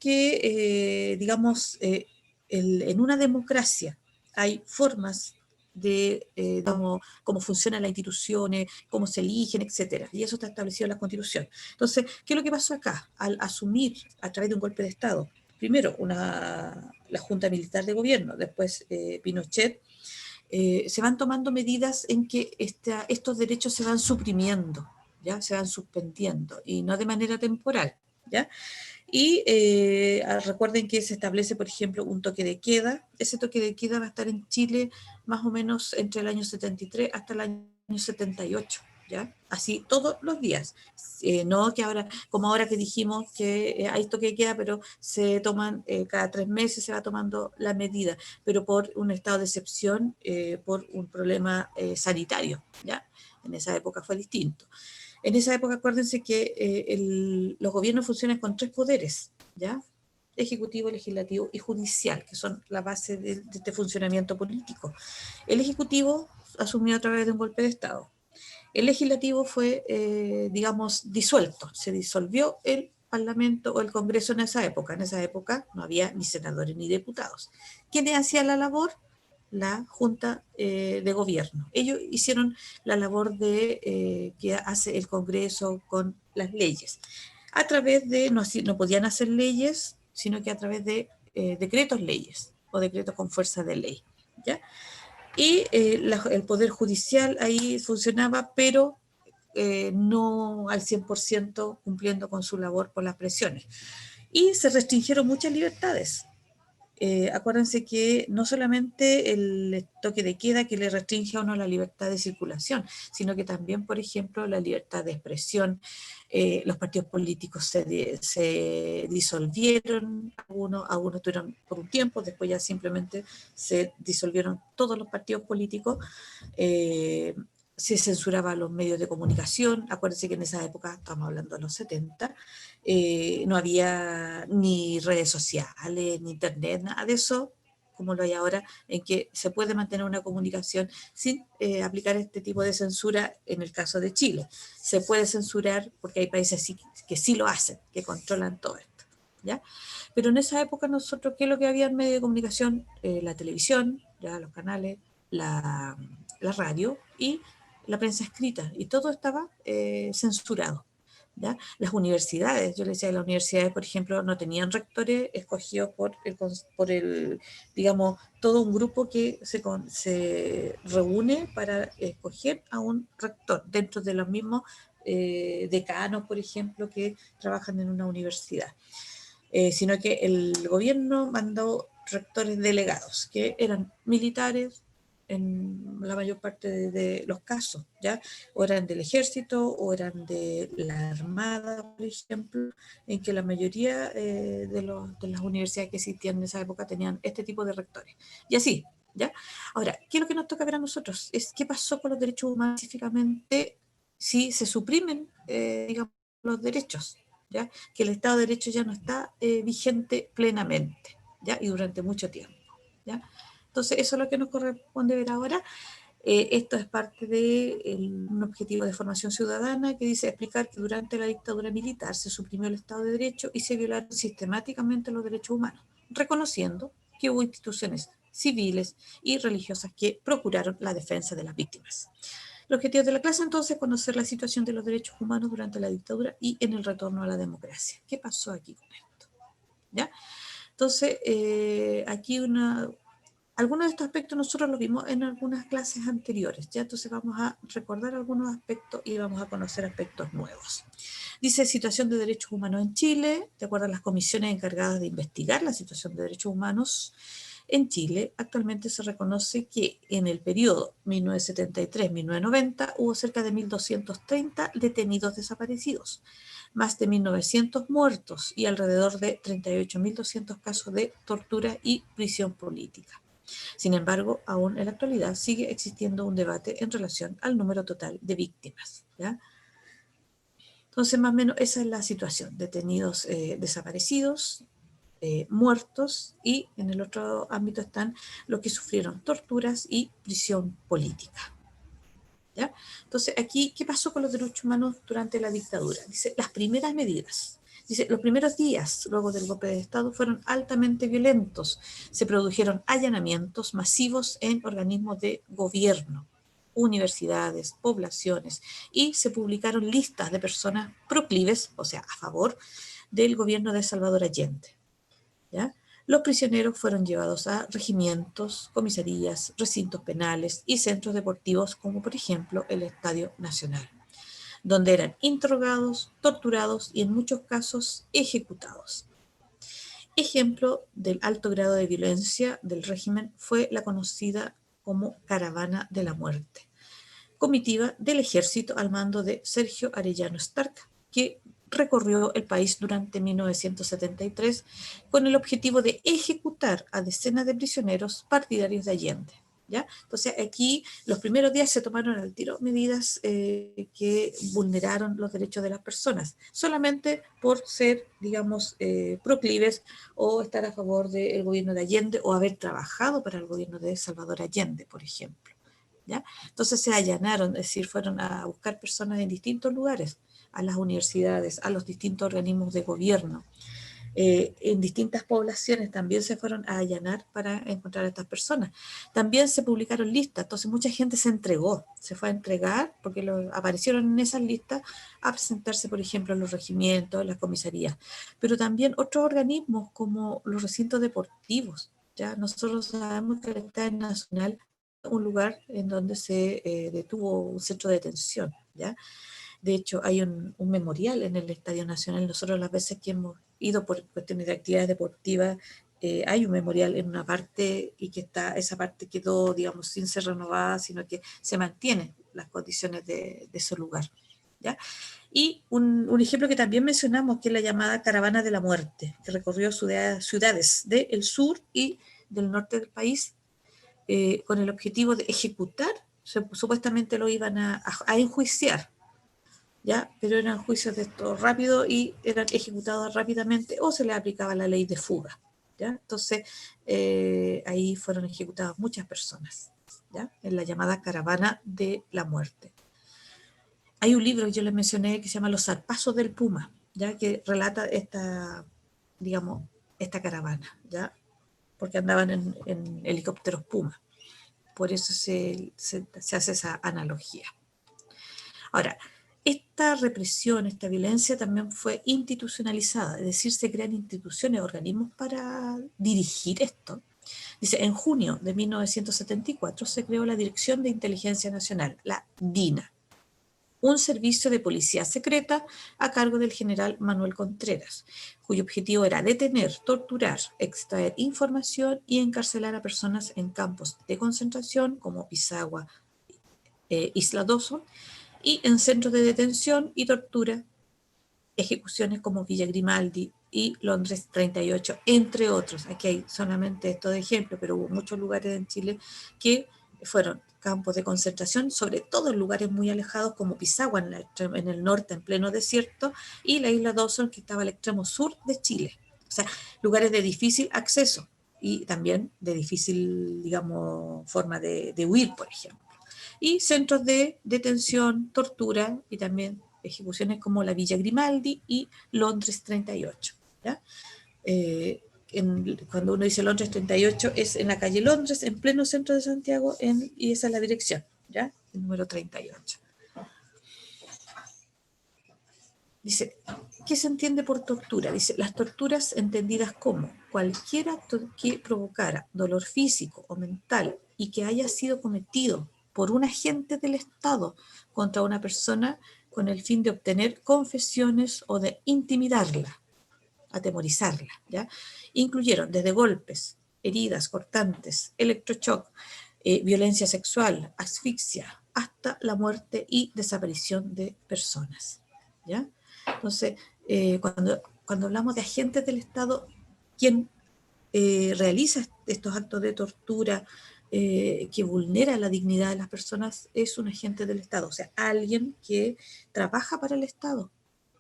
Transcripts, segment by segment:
que, digamos, en una democracia hay formas de, digamos, cómo funcionan las instituciones, cómo se eligen, etcétera. Y eso está establecido en la Constitución. Entonces, ¿qué es lo que pasó acá? Al asumir a través de un golpe de Estado, primero la Junta Militar de Gobierno, después Pinochet, se van tomando medidas en que estos derechos se van suprimiendo, ¿ya? Se van suspendiendo, y no de manera temporal, ¿ya? Y recuerden que se establece, por ejemplo, un toque de queda. Ese toque de queda va a estar en Chile más o menos entre el año 73 hasta el año 78, ¿ya? Así todos los días. No que ahora, como ahora que dijimos que hay toque de queda, pero se toman cada 3 meses, se va tomando la medida, pero por un estado de excepción, por un problema sanitario, ¿ya? En esa época fue distinto. En esa época, acuérdense que los gobiernos funcionan con 3 poderes, ¿ya? Ejecutivo, legislativo y judicial, que son la base de este funcionamiento político. El ejecutivo asumió a través de un golpe de Estado. El legislativo fue, digamos, disuelto. Se disolvió el Parlamento o el Congreso en esa época. En esa época no había ni senadores ni diputados. ¿Quiénes hacían la labor? La Junta de Gobierno. Ellos hicieron la labor que hace el Congreso con las leyes. A través de, no podían hacer leyes, sino que a través de decretos leyes o decretos con fuerza de ley, ¿ya? Y el Poder Judicial ahí funcionaba, pero no al 100% cumpliendo con su labor por las presiones. Y se restringieron muchas libertades. Acuérdense que no solamente el toque de queda que le restringe a uno la libertad de circulación, sino que también, por ejemplo, la libertad de expresión. Los partidos políticos se disolvieron, algunos tuvieron por un tiempo, después ya simplemente se disolvieron todos los partidos políticos. eh, Se censuraba los medios de comunicación. Acuérdense que en esa época, estamos hablando de los 70, no había ni redes sociales, ni internet, nada de eso, como lo hay ahora, en que se puede mantener una comunicación sin aplicar este tipo de censura en el caso de Chile. Se puede censurar porque hay países que sí lo hacen, que controlan todo esto, ¿ya? Pero en esa época nosotros, ¿qué es lo que había en medio de comunicación? La televisión, ya los canales, la radio y la prensa escrita, y todo estaba censurado, ¿ya? Las universidades, yo les decía, las universidades, por ejemplo, no tenían rectores escogidos por el, digamos, todo un grupo que se reúne para escoger a un rector dentro de los mismos decanos, por ejemplo, que trabajan en una universidad. Sino que el gobierno mandó rectores delegados, que eran militares en la mayor parte de los casos, ¿ya? O eran del ejército o eran de la armada, por ejemplo, en que la mayoría de las universidades que existían en esa época tenían este tipo de rectores. Y así, ¿ya? Ahora, ¿qué es lo que nos toca ver a nosotros? Es qué pasó con los derechos humanos específicamente si se suprimen, digamos, los derechos, ¿ya? Que el Estado de Derecho ya no está vigente plenamente, ¿ya? Y durante mucho tiempo, ¿ya? Entonces, eso es lo que nos corresponde ver ahora. Esto es parte de un objetivo de formación ciudadana que dice explicar que durante la dictadura militar se suprimió el Estado de Derecho y se violaron sistemáticamente los derechos humanos, reconociendo que hubo instituciones civiles y religiosas que procuraron la defensa de las víctimas. El objetivo de la clase entonces es conocer la situación de los derechos humanos durante la dictadura y en el retorno a la democracia. ¿Qué pasó aquí con esto? ¿Ya? Entonces, aquí algunos de estos aspectos nosotros los vimos en algunas clases anteriores, ¿ya? Entonces vamos a recordar algunos aspectos y vamos a conocer aspectos nuevos. Dice situación de derechos humanos en Chile, de acuerdo a las comisiones encargadas de investigar la situación de derechos humanos en Chile. Actualmente se reconoce que en el periodo 1973-1990 hubo cerca de 1.230 detenidos desaparecidos, más de 1.900 muertos y alrededor de 38.200 casos de tortura y prisión política. Sin embargo, aún en la actualidad sigue existiendo un debate en relación al número total de víctimas, ¿ya? Entonces, más o menos esa es la situación: detenidos, desaparecidos, muertos, y en el otro ámbito están los que sufrieron torturas y prisión política, ¿ya? Entonces, aquí, ¿qué pasó con los derechos humanos durante la dictadura? Dice, las primeras medidas Dice, los primeros días luego del golpe de Estado fueron altamente violentos. Se produjeron allanamientos masivos en organismos de gobierno, universidades, poblaciones, y se publicaron listas de personas proclives, o sea, a favor del gobierno de Salvador Allende. ¿Ya? Los prisioneros fueron llevados a regimientos, comisarías, recintos penales y centros deportivos como por ejemplo el Estadio Nacional, donde eran interrogados, torturados y en muchos casos ejecutados. Ejemplo del alto grado de violencia del régimen fue la conocida como Caravana de la Muerte, comitiva del ejército al mando de Sergio Arellano Stark, que recorrió el país durante 1973 con el objetivo de ejecutar a decenas de prisioneros partidarios de Allende. ¿Ya? Entonces aquí los primeros días se tomaron al tiro medidas que vulneraron los derechos de las personas, solamente por ser, digamos, proclives o estar a favor del gobierno de Allende o haber trabajado para el gobierno de Salvador Allende, por ejemplo. ¿Ya? Entonces se allanaron, es decir, fueron a buscar personas en distintos lugares, a las universidades, a los distintos organismos de gobierno. En distintas poblaciones también se fueron a allanar para encontrar a estas personas. También se publicaron listas, entonces mucha gente se entregó, se fue a entregar porque aparecieron en esas listas a presentarse, por ejemplo, en los regimientos, en las comisarías. Pero también otros organismos como los recintos deportivos. ¿Ya? Nosotros sabemos que el Estadio Nacional un lugar en donde se detuvo un centro de detención, ¿ya? De hecho, hay un memorial en el Estadio Nacional. Nosotros las veces que hemos ido por cuestiones de actividades deportivas, hay un memorial en una parte y que esa parte quedó, digamos, sin ser renovada, sino que se mantienen las condiciones de ese lugar, ¿ya? Y un ejemplo que también mencionamos, que es la llamada Caravana de la Muerte, que recorrió ciudades del sur y del norte del país, con el objetivo de ejecutar, supuestamente lo iban a enjuiciar, ¿ya? Pero eran juicios de esto rápido y eran ejecutados rápidamente o se les aplicaba la ley de fuga, ¿ya? Entonces, ahí fueron ejecutadas muchas personas, ¿ya? En la llamada Caravana de la Muerte. Hay un libro que yo les mencioné que se llama Los zarpazos del Puma, ¿ya? Que relata digamos, esta caravana, ¿ya? Porque andaban en helicópteros Puma. Por eso se hace esa analogía. Ahora, esta represión, esta violencia también fue institucionalizada, es decir, se crean instituciones, organismos para dirigir esto. Dice, en junio de 1974 se creó la Dirección de Inteligencia Nacional, la DINA, un servicio de policía secreta a cargo del general Manuel Contreras, cuyo objetivo era detener, torturar, extraer información y encarcelar a personas en campos de concentración como Pisagua, Isla Dawson, y en centros de detención y tortura, ejecuciones como Villa Grimaldi y Londres 38, entre otros. Aquí hay solamente estos de ejemplo, pero hubo muchos lugares en Chile que fueron campos de concentración, sobre todo en lugares muy alejados como Pisagua en el norte, en pleno desierto, y la isla Dawson, que estaba al extremo sur de Chile. O sea, lugares de difícil acceso y también de difícil, digamos, forma de huir, por ejemplo. Y centros de detención, tortura y también ejecuciones como la Villa Grimaldi y Londres 38. ¿Ya? Cuando uno dice Londres 38 es en la calle Londres, en pleno centro de Santiago, y esa es la dirección, ¿ya? El número 38. Dice, ¿qué se entiende por tortura? Dice, las torturas entendidas como cualquier acto que provocara dolor físico o mental y que haya sido cometido por un agente del Estado contra una persona con el fin de obtener confesiones o de intimidarla, atemorizarla, ¿ya? Incluyeron desde golpes, heridas cortantes, electroshock, violencia sexual, asfixia, hasta la muerte y desaparición de personas, ¿ya? Entonces, cuando hablamos de agentes del Estado, ¿quién realiza estos actos de tortura que vulnera la dignidad de las personas? Es un agente del Estado, o sea, alguien que trabaja para el Estado,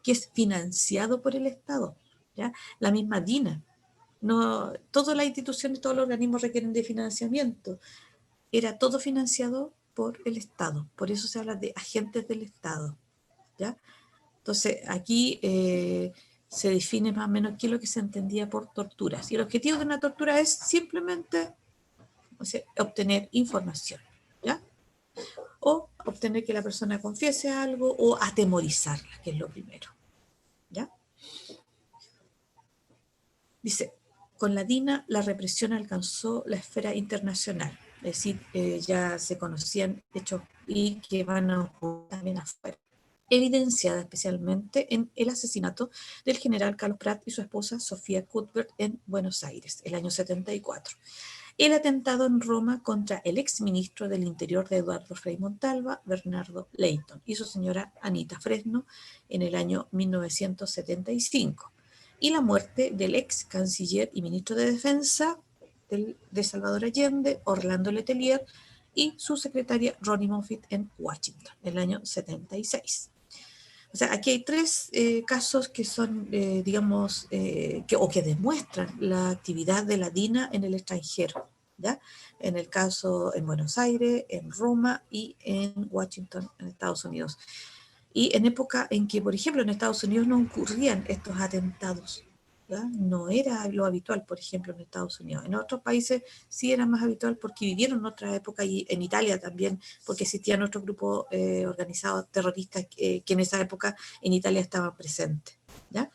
que es financiado por el Estado, ¿ya? La misma DINA. No, todas las instituciones, todos los organismos requieren de financiamiento. Era todo financiado por el Estado, por eso se habla de agentes del Estado, ¿ya? Entonces, aquí se define más o menos qué es lo que se entendía por torturas. Y el objetivo de una tortura es simplemente, o sea, obtener información, ¿ya? O obtener que la persona confiese algo o atemorizarla, que es lo primero, ¿ya? Dice, con la DINA la represión alcanzó la esfera internacional, es decir, ya se conocían hechos y que van a ocurrir también afuera, evidenciada especialmente en el asesinato del general Carlos Prat y su esposa Sofía Cuthbert en Buenos Aires, el año 74. El atentado en Roma contra el exministro del Interior de Eduardo Frei Montalva, Bernardo Leighton, y su señora Anita Fresno en el año 1975. Y la muerte del ex canciller y ministro de Defensa de Salvador Allende, Orlando Letelier, y su secretaria Ronnie Moffitt en Washington, en el año 76. O sea, aquí hay tres casos que son, digamos, que demuestran la actividad de la DINA en el extranjero, ¿ya? En el caso en Buenos Aires, en Roma y en Washington, en Estados Unidos. Y en época en que, por ejemplo, en Estados Unidos no ocurrían estos atentados, ¿ya? No era lo habitual, por ejemplo, en Estados Unidos. En otros países sí era más habitual porque vivieron otra época, y en Italia también, porque existían otros grupos organizados terroristas que en esa época en Italia estaban presentes, ¿ya?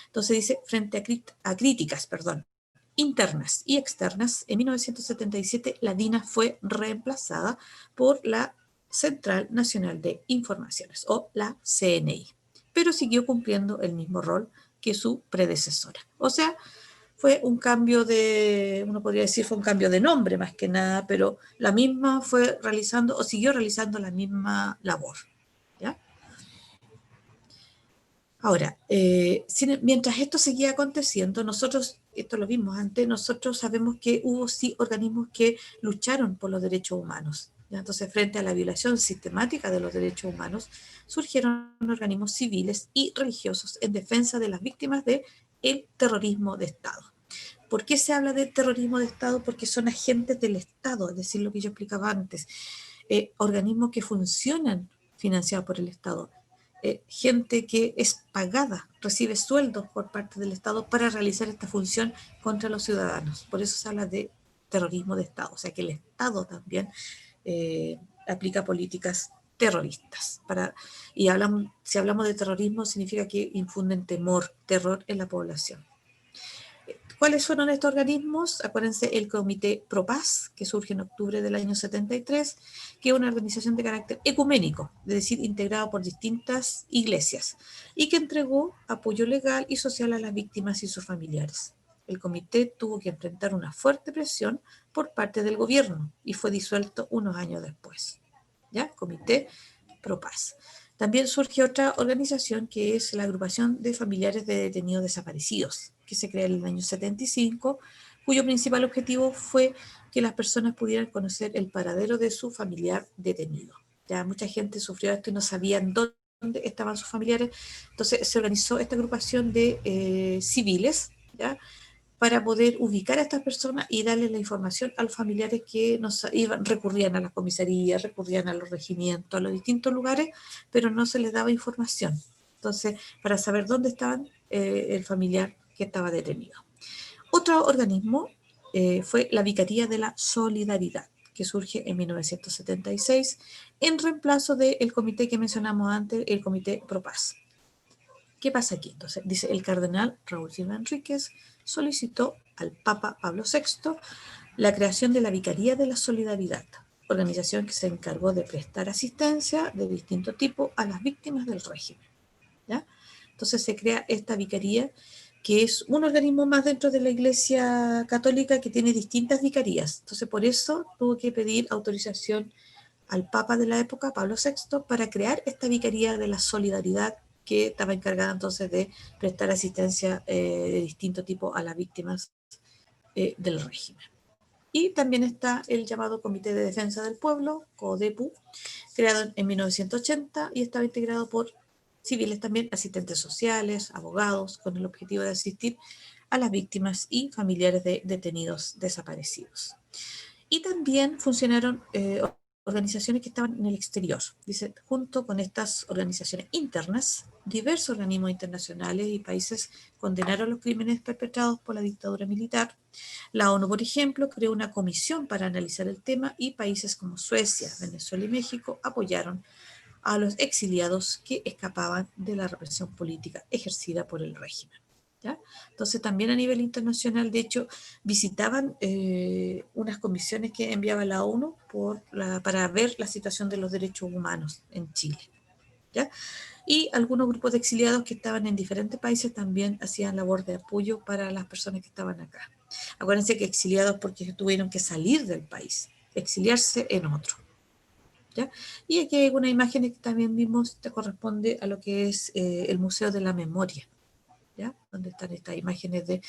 Entonces dice, frente a críticas, internas y externas, en 1977 la DINA fue reemplazada por la Central Nacional de Informaciones, o la CNI, pero siguió cumpliendo el mismo rol que su predecesora. O sea, fue un cambio de, uno podría decir, fue un cambio de nombre más que nada, pero la misma fue realizando, o siguió realizando la misma labor, ¿ya? Ahora, mientras esto seguía aconteciendo, nosotros, esto lo vimos antes, nosotros sabemos que hubo sí organismos que lucharon por los derechos humanos, ¿ya? Entonces, frente a la violación sistemática de los derechos humanos, surgieron organismos civiles y religiosos en defensa de las víctimas del terrorismo de Estado. ¿Por qué se habla de terrorismo de Estado? Porque son agentes del Estado, es decir, lo que yo explicaba antes, organismos que funcionan financiados por el Estado, gente que es pagada, recibe sueldos por parte del Estado para realizar esta función contra los ciudadanos. Por eso se habla de terrorismo de Estado, o sea que el Estado también aplica políticas terroristas. Y si hablamos de terrorismo, significa que infunden temor, terror en la población. ¿Cuáles fueron estos organismos? Acuérdense, el Comité ProPaz, que surge en octubre del año 73, que es una organización de carácter ecuménico, es decir, integrado por distintas iglesias, y que entregó apoyo legal y social a las víctimas y sus familiares. El comité tuvo que enfrentar una fuerte presión por parte del gobierno y fue disuelto unos años después. ¿Ya? Comité ProPaz. También surge otra organización que es la Agrupación de Familiares de Detenidos Desaparecidos, que se crea en el año 75, cuyo principal objetivo fue que las personas pudieran conocer el paradero de su familiar detenido. Ya mucha gente sufrió esto y no sabían dónde estaban sus familiares, entonces se organizó esta agrupación de civiles, ¿ya?, para poder ubicar a estas personas y darles la información a los familiares que recurrían a las comisarías, recurrían a los regimientos, a los distintos lugares, pero no se les daba información. Entonces, para saber dónde estaban el familiar que estaba detenido. Otro organismo fue la Vicaría de la Solidaridad, que surge en 1976 en reemplazo del comité que mencionamos antes, el Comité ProPaz. ¿Qué pasa aquí? Entonces, dice, el cardenal Raúl Silva Enríquez solicitó al Papa Pablo VI la creación de la Vicaría de la Solidaridad, organización que se encargó de prestar asistencia de distinto tipo a las víctimas del régimen, ¿ya? Entonces se crea esta vicaría, que es un organismo más dentro de la Iglesia Católica que tiene distintas vicarías. Entonces por eso tuvo que pedir autorización al Papa de la época, Pablo VI, para crear esta Vicaría de la Solidaridad, que estaba encargada entonces de prestar asistencia de distinto tipo a las víctimas del régimen. Y también está el llamado Comité de Defensa del Pueblo, CODEPU, creado en 1980 y estaba integrado por civiles también, asistentes sociales, abogados, con el objetivo de asistir a las víctimas y familiares de detenidos desaparecidos. Y también funcionaron organizaciones que estaban en el exterior. Dice, junto con estas organizaciones internas, diversos organismos internacionales y países condenaron los crímenes perpetrados por la dictadura militar. La ONU, por ejemplo, creó una comisión para analizar el tema y países como Suecia, Venezuela y México apoyaron a los exiliados que escapaban de la represión política ejercida por el régimen. ¿Ya? Entonces también a nivel internacional, de hecho, visitaban unas comisiones que enviaba la ONU para ver la situación de los derechos humanos en Chile. ¿Ya? Y algunos grupos de exiliados que estaban en diferentes países también hacían labor de apoyo para las personas que estaban acá. Acuérdense que exiliados porque tuvieron que salir del país, exiliarse en otro. ¿Ya? Y aquí hay algunas imágenes que también vimos, te corresponde a lo que es el Museo de la Memoria, ¿ya? Donde están estas imágenes de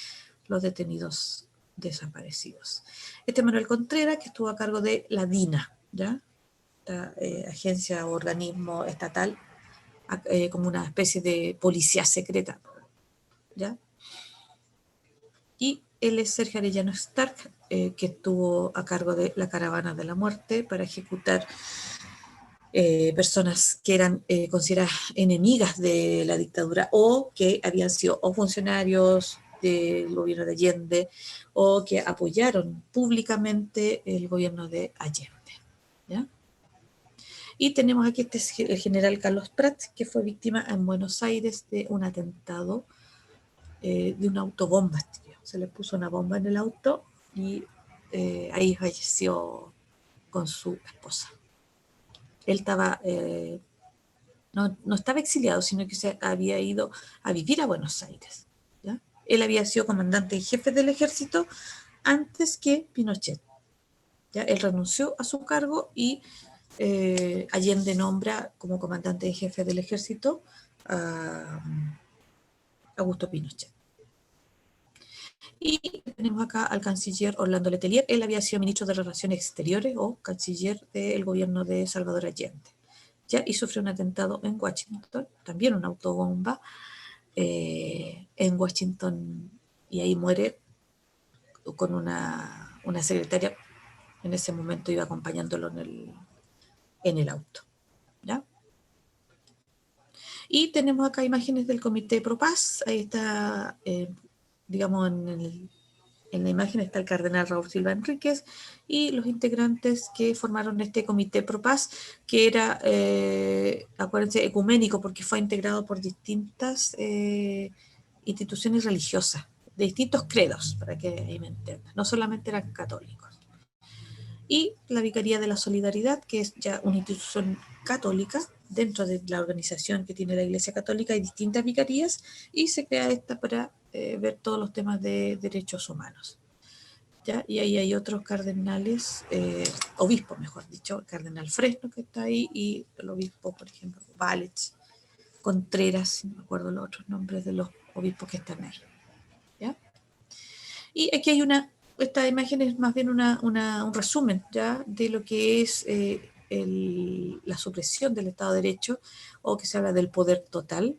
los detenidos desaparecidos. Este Manuel Contreras, que estuvo a cargo de la DINA, ¿ya? Esta agencia o organismo estatal, como una especie de policía secreta, ¿ya? Y él es Sergio Arellano Stark, que estuvo a cargo de la Caravana de la Muerte para ejecutar personas que eran consideradas enemigas de la dictadura o que habían sido o funcionarios del gobierno de Allende o que apoyaron públicamente el gobierno de Allende. ¿Ya? Y tenemos aquí el general Carlos Prat, que fue víctima en Buenos Aires de un atentado de una autobomba. Se le puso una bomba en el auto y ahí falleció con su esposa. Él estaba no estaba exiliado, sino que se había ido a vivir a Buenos Aires. ¿Ya? Él había sido comandante en jefe del ejército antes que Pinochet. ¿Ya? Él renunció a su cargo y Allende nombra como comandante en jefe del ejército a Augusto Pinochet. Y tenemos acá al canciller Orlando Letelier. Él había sido ministro de Relaciones Exteriores o canciller del gobierno de Salvador Allende. ¿Ya? Y sufrió un atentado en Washington, también una autobomba en Washington, y ahí muere con una secretaria, en ese momento iba acompañándolo en el auto. ¿Ya? Y tenemos acá imágenes del Comité Pro Paz, ahí está, digamos, en la imagen está el cardenal Raúl Silva Enríquez y los integrantes que formaron este Comité Pro Paz, que era, acuérdense, ecuménico, porque fue integrado por distintas instituciones religiosas, de distintos credos, para que ahí me entiendan, no solamente eran católicos. Y la Vicaría de la Solidaridad, que es ya una institución católica, dentro de la organización que tiene la Iglesia Católica hay distintas vicarías, y se crea esta para ver todos los temas de derechos humanos. ¿Ya? Y ahí hay otros cardenales, obispos mejor dicho, el cardenal Fresno que está ahí, y el obispo, por ejemplo, Vález, Contreras, no me acuerdo los otros nombres de los obispos que están ahí. ¿Ya? Y aquí hay esta imagen es más bien un resumen, ¿ya? De lo que es la supresión del Estado de Derecho, o que se habla del poder total,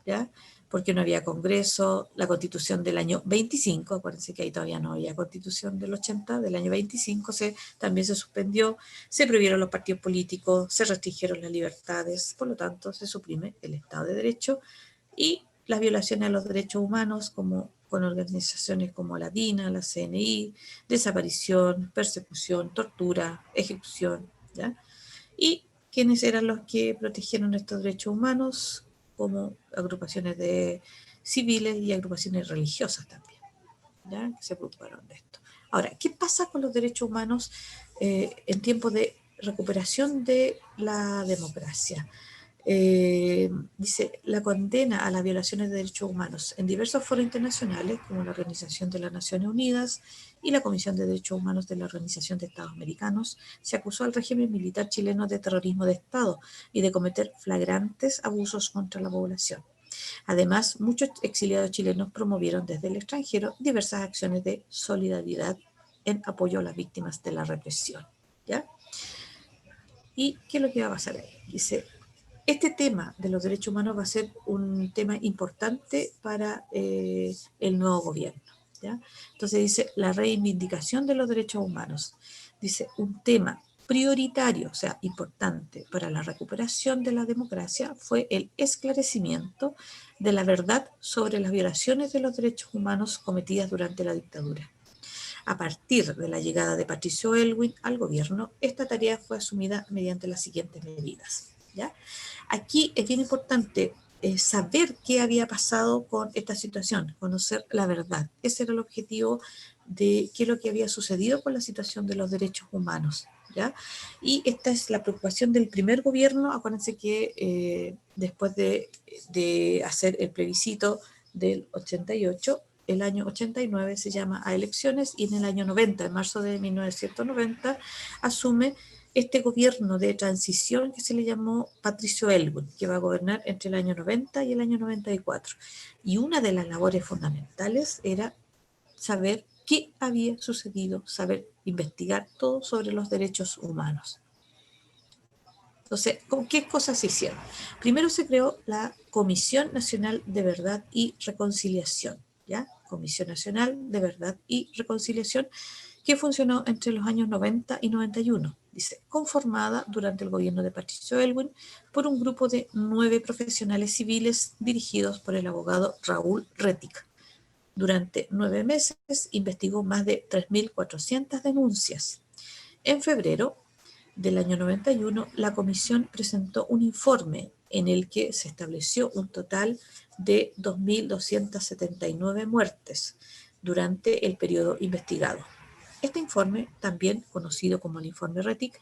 ¿ya? Porque no había Congreso, la Constitución del año 25, acuérdense que ahí todavía no había Constitución del 80, del año 25 también se suspendió, se prohibieron los partidos políticos, se restringieron las libertades, por lo tanto se suprime el Estado de Derecho y las violaciones a los derechos humanos con organizaciones como la DINA, la CNI, desaparición, persecución, tortura, ejecución, ¿ya? Y quienes eran los que protegieron estos derechos humanos, como agrupaciones de civiles y agrupaciones religiosas también, ¿ya? Que se preocuparon de esto. Ahora, ¿qué pasa con los derechos humanos en tiempos de recuperación de la democracia? Dice, la condena a las violaciones de derechos humanos en diversos foros internacionales, como la Organización de las Naciones Unidas y la Comisión de Derechos Humanos de la Organización de Estados Americanos, se acusó al régimen militar chileno de terrorismo de Estado y de cometer flagrantes abusos contra la población. Además, muchos exiliados chilenos promovieron desde el extranjero diversas acciones de solidaridad en apoyo a las víctimas de la represión. ¿Ya? ¿Y qué es lo que va a pasar ahí? Dice, este tema de los derechos humanos va a ser un tema importante para el nuevo gobierno. ¿Ya? Entonces dice, la reivindicación de los derechos humanos. Dice, un tema prioritario, o sea, importante para la recuperación de la democracia fue el esclarecimiento de la verdad sobre las violaciones de los derechos humanos cometidas durante la dictadura. A partir de la llegada de Patricio Aylwin al gobierno, esta tarea fue asumida mediante las siguientes medidas, ¿ya? Aquí es bien importante saber qué había pasado con esta situación, conocer la verdad. Ese era el objetivo de qué es lo que había sucedido con la situación de los derechos humanos, ¿ya? Y esta es la preocupación del primer gobierno. Acuérdense que después de hacer el plebiscito del 88, el año 89 se llama a elecciones y en el año 90, en marzo de 1990, asume este gobierno de transición que se le llamó Patricio Aylwin, que va a gobernar entre el año 90 y el año 94. Y una de las labores fundamentales era saber qué había sucedido, saber investigar todo sobre los derechos humanos. Entonces, ¿qué cosas se hicieron? Primero se creó la Comisión Nacional de Verdad y Reconciliación, ¿ya? Comisión Nacional de Verdad y Reconciliación, que funcionó entre los años 90 y 91. Dice, conformada durante el gobierno de Patricio Aylwin por un grupo de 9 profesionales civiles dirigidos por el abogado Raúl Rettig. Durante 9 meses investigó más de 3.400 denuncias. En febrero del año 91, la comisión presentó un informe en el que se estableció un total de 2.279 muertes durante el periodo investigado. Este informe, también conocido como el informe Rettig,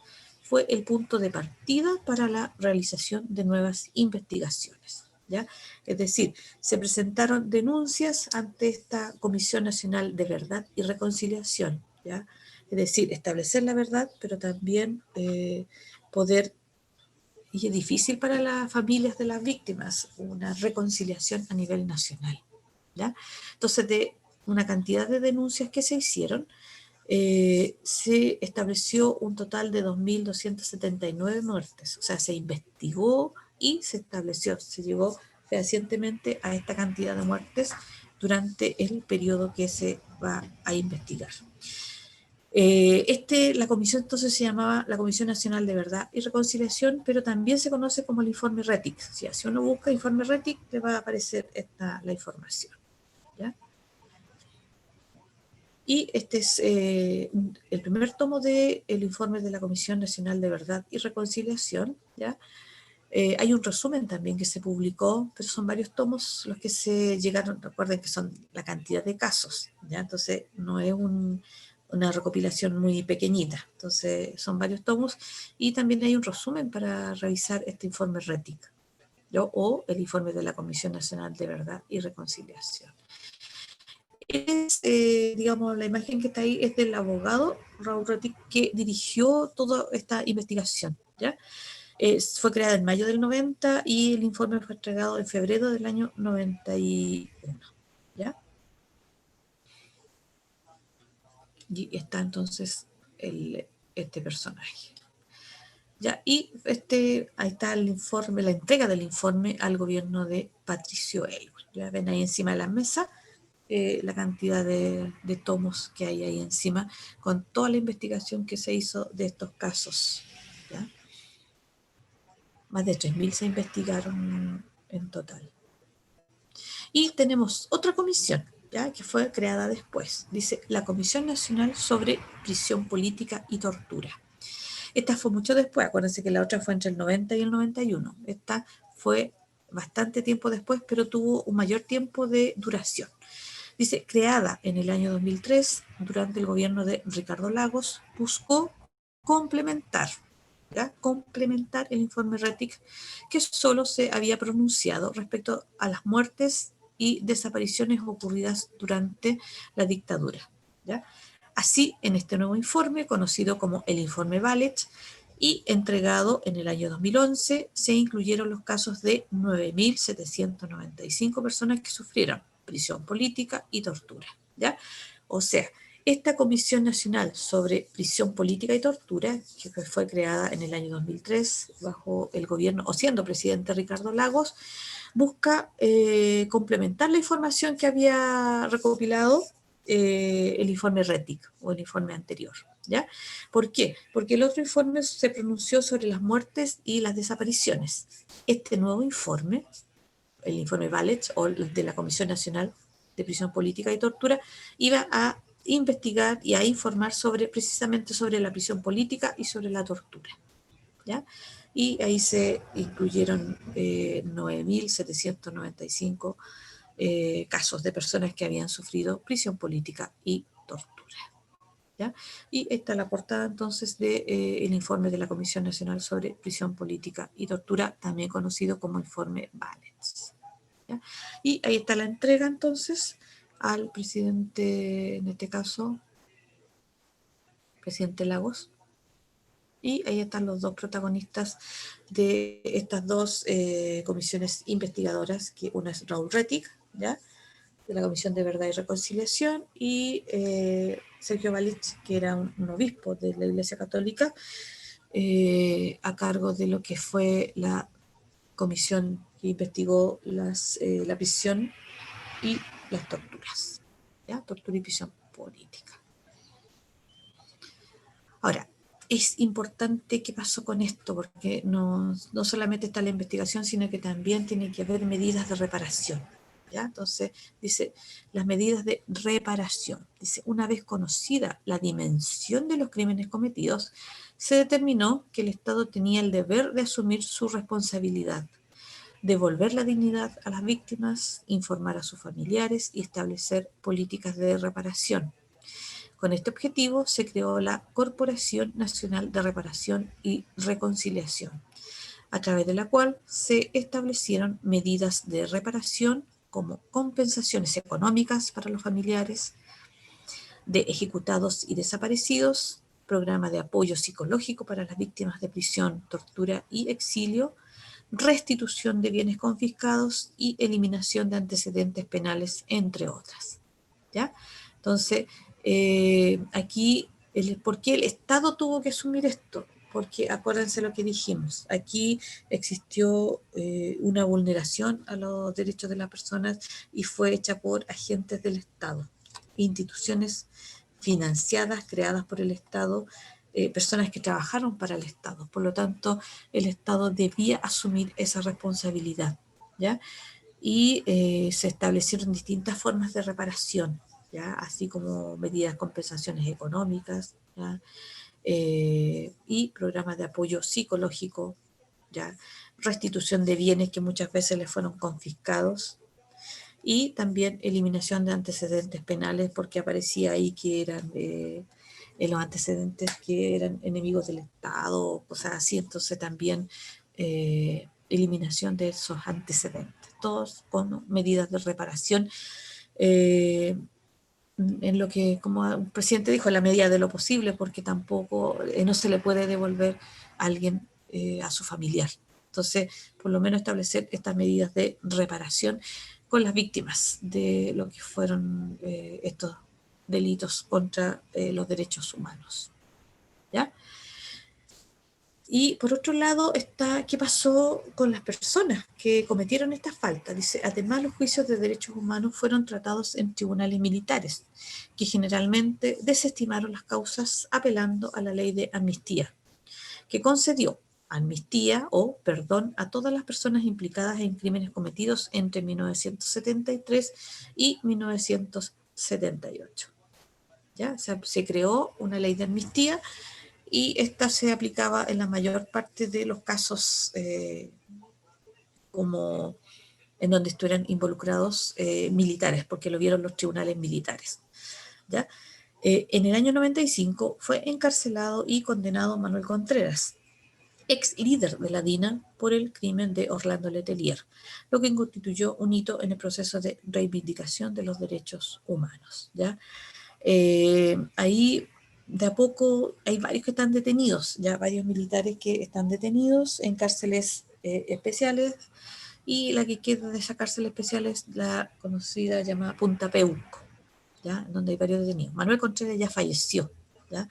fue el punto de partida para la realización de nuevas investigaciones, ¿ya? Es decir, se presentaron denuncias ante esta Comisión Nacional de Verdad y Reconciliación, ¿ya? Es decir, establecer la verdad, pero también poder, y es difícil para las familias de las víctimas, una reconciliación a nivel nacional, ¿ya? Entonces, de una cantidad de denuncias que se hicieron, se estableció un total de 2.279 muertes, o sea, se investigó y se estableció, se llegó fehacientemente a esta cantidad de muertes durante el periodo que se va a investigar. La comisión entonces se llamaba la Comisión Nacional de Verdad y Reconciliación, pero también se conoce como el informe Rettig. Si uno busca informe Rettig, le va a aparecer la información, ¿ya? Y este es el primer tomo del informe de la Comisión Nacional de Verdad y Reconciliación, ¿ya? Hay un resumen también que se publicó, pero son varios tomos los que se llegaron. Recuerden que son la cantidad de casos, ¿ya? Entonces no es una recopilación muy pequeñita, entonces son varios tomos y también hay un resumen para revisar este informe Rettig, ¿no? O el informe de la Comisión Nacional de Verdad y Reconciliación. Digamos, la imagen que está ahí es del abogado Raúl Rettig que dirigió toda esta investigación, ¿ya? Fue creada en mayo del 90 y el informe fue entregado en febrero del año 91, ¿ya? Y está entonces este personaje. ¿Ya? Y ahí está el informe, la entrega del informe al gobierno de Patricio Aylwin. Ya ven ahí encima de la mesa la cantidad de tomos que hay ahí encima, con toda la investigación que se hizo de estos casos, ¿ya? Más de 3.000 se investigaron en total. Y tenemos otra comisión, ¿ya? Que fue creada después. Dice, la Comisión Nacional sobre Prisión Política y Tortura. Esta fue mucho después, acuérdense que la otra fue entre el 90 y el 91. Esta fue bastante tiempo después, pero tuvo un mayor tiempo de duración. Dice, creada en el año 2003, durante el gobierno de Ricardo Lagos, buscó complementar, ¿ya? Complementar el informe Rettig, que solo se había pronunciado respecto a las muertes y desapariciones ocurridas durante la dictadura, ¿ya? Así, en este nuevo informe, conocido como el informe Valech, y entregado en el año 2011, se incluyeron los casos de 9.795 personas que sufrieron prisión política y tortura, ¿ya? O sea, esta Comisión Nacional sobre Prisión Política y Tortura, que fue creada en el año 2003 bajo el gobierno, o siendo presidente Ricardo Lagos, busca complementar la información que había recopilado el informe Rettig o el informe anterior. ¿Ya? ¿Por qué? Porque el otro informe se pronunció sobre las muertes y las desapariciones. Este nuevo informe, el informe Valech o el de la Comisión Nacional de Prisión Política y Tortura, iba a investigar y a informar precisamente sobre la prisión política y sobre la tortura. ¿Ya? Y ahí se incluyeron 9.795 casos de personas que habían sufrido prisión política y tortura. ¿Ya? Y esta es la portada entonces del informe de la Comisión Nacional sobre Prisión Política y Tortura, también conocido como informe Valech. ¿Ya? Y ahí está la entrega entonces al presidente, en este caso, presidente Lagos. Y ahí están los dos protagonistas de estas dos comisiones investigadoras, que una es Raúl Rettig, ¿ya?, de la Comisión de Verdad y Reconciliación, y Sergio Valech, que era un obispo de la Iglesia Católica, a cargo de lo que fue la comisión que investigó la prisión y las torturas, ¿ya? Tortura y prisión política. Ahora, es importante qué pasó con esto, porque no solamente está la investigación, sino que también tiene que haber medidas de reparación. ¿Ya? Entonces, dice, las medidas de reparación. Dice, una vez conocida la dimensión de los crímenes cometidos, se determinó que el Estado tenía el deber de asumir su responsabilidad, devolver la dignidad a las víctimas, informar a sus familiares y establecer políticas de reparación. Con este objetivo se creó la Corporación Nacional de Reparación y Reconciliación, a través de la cual se establecieron medidas de reparación como compensaciones económicas para los familiares de ejecutados y desaparecidos, programa de apoyo psicológico para las víctimas de prisión, tortura y exilio, restitución de bienes confiscados y eliminación de antecedentes penales, entre otras. ¿Ya? Entonces, aquí, ¿por qué el Estado tuvo que asumir esto? Porque acuérdense lo que dijimos, aquí existió una vulneración a los derechos de las personas y fue hecha por agentes del Estado, instituciones financiadas, creadas por el Estado, personas que trabajaron para el Estado. Por lo tanto, el Estado debía asumir esa responsabilidad, ¿ya? Y se establecieron distintas formas de reparación, ¿ya? Así como medidas, compensaciones económicas, ¿ya? Y programas de apoyo psicológico, ¿ya? Restitución de bienes que muchas veces les fueron confiscados, y también eliminación de antecedentes penales, porque aparecía ahí que eran en los antecedentes que eran enemigos del Estado, cosas así. Entonces también eliminación de esos antecedentes, todos con medidas de reparación, en lo que, como el presidente dijo, en la medida de lo posible, porque tampoco no se le puede devolver a alguien a su familiar. Entonces, por lo menos establecer estas medidas de reparación con las víctimas de lo que fueron estos delitos contra los derechos humanos. ¿Ya? Y por otro lado está qué pasó con las personas que cometieron estas faltas. Dice, además los juicios de derechos humanos fueron tratados en tribunales militares, que generalmente desestimaron las causas apelando a la ley de amnistía, que concedió amnistía o perdón a todas las personas implicadas en crímenes cometidos entre 1973 y 1978. ¿Ya? O sea, se creó una ley de amnistía y esta se aplicaba en la mayor parte de los casos como en donde estuvieran involucrados militares, porque lo vieron los tribunales militares. ¿Ya? En el año 95 fue encarcelado y condenado Manuel Contreras, ex líder de la DINA, por el crimen de Orlando Letelier, lo que constituyó un hito en el proceso de reivindicación de los derechos humanos. ¿Ya? Ahí de a poco hay varios que están detenidos, ya varios militares que están detenidos en cárceles especiales, y la que queda de esa cárcel especial es la conocida llamada Punta Peuco, ¿ya? Donde hay varios detenidos. Manuel Contreras ya falleció, ¿ya?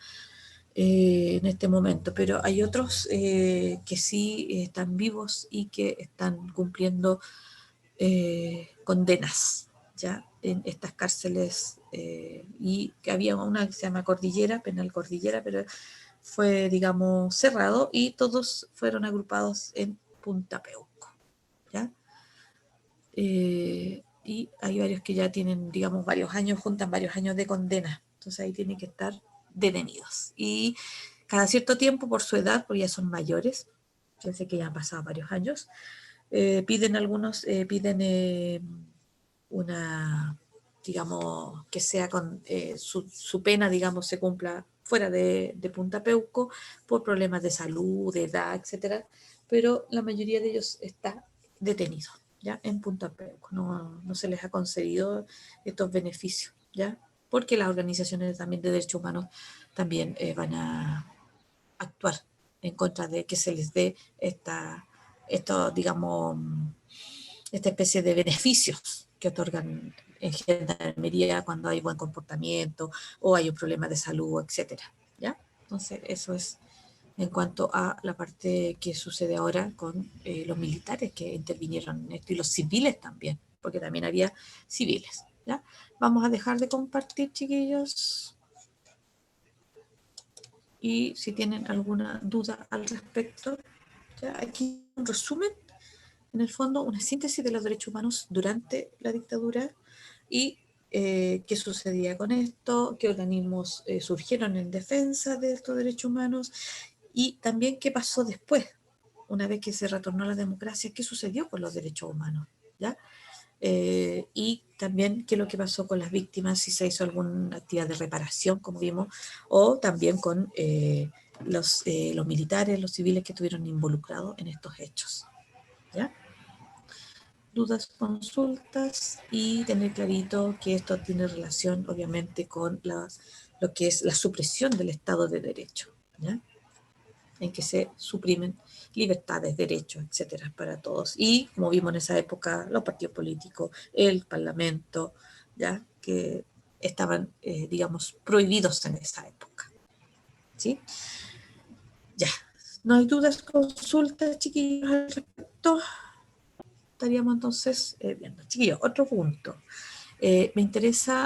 En este momento, pero hay otros que sí están vivos y que están cumpliendo condenas, ¿ya? en estas cárceles, y que había una que se llama Cordillera, Penal Cordillera, pero fue, digamos, cerrado y todos fueron agrupados en Punta Peuco, ¿ya? Y hay varios que ya tienen, digamos, varios años, juntan varios años de condena, entonces ahí tienen que estar detenidos. Y cada cierto tiempo, por su edad, porque ya son mayores, fíjense que ya han pasado varios años, piden algunos, una, digamos, que sea con su pena, digamos, se cumpla fuera de Punta Peuco por problemas de salud, de edad, etcétera, pero la mayoría de ellos está detenido, ¿ya? En Punta Peuco, no se les ha concedido estos beneficios, ¿ya? Porque las organizaciones también de derechos humanos también van a actuar en contra de que se les dé esto, digamos, esta especie de beneficios que otorgan en gendarmería cuando hay buen comportamiento o hay un problema de salud, etcétera, ¿ya? Entonces, eso es en cuanto a la parte que sucede ahora con los militares que intervinieron en esto y los civiles también, porque también había civiles, ¿ya? Vamos a dejar de compartir, chiquillos, y si tienen alguna duda al respecto, ¿ya? Aquí un resumen, en el fondo, una síntesis de los derechos humanos durante la dictadura y qué sucedía con esto, qué organismos surgieron en defensa de estos derechos humanos y también qué pasó después, una vez que se retornó a la democracia, qué sucedió con los derechos humanos, ¿ya? Y también qué es lo que pasó con las víctimas, si se hizo alguna actividad de reparación, como vimos, o también con los militares, los civiles que estuvieron involucrados en estos hechos, ¿ya? Dudas, consultas y tener clarito que esto tiene relación obviamente con lo que es la supresión del Estado de Derecho, ¿ya? En que se suprimen libertades, derechos, etcétera, para todos. Y como vimos en esa época, los partidos políticos, el Parlamento, ¿ya? Que estaban, digamos, prohibidos en esa época, ¿sí? Ya, no hay dudas, consultas, chiquillos, al respecto. Estaríamos entonces viendo. Chiquillos, otro punto. Me interesa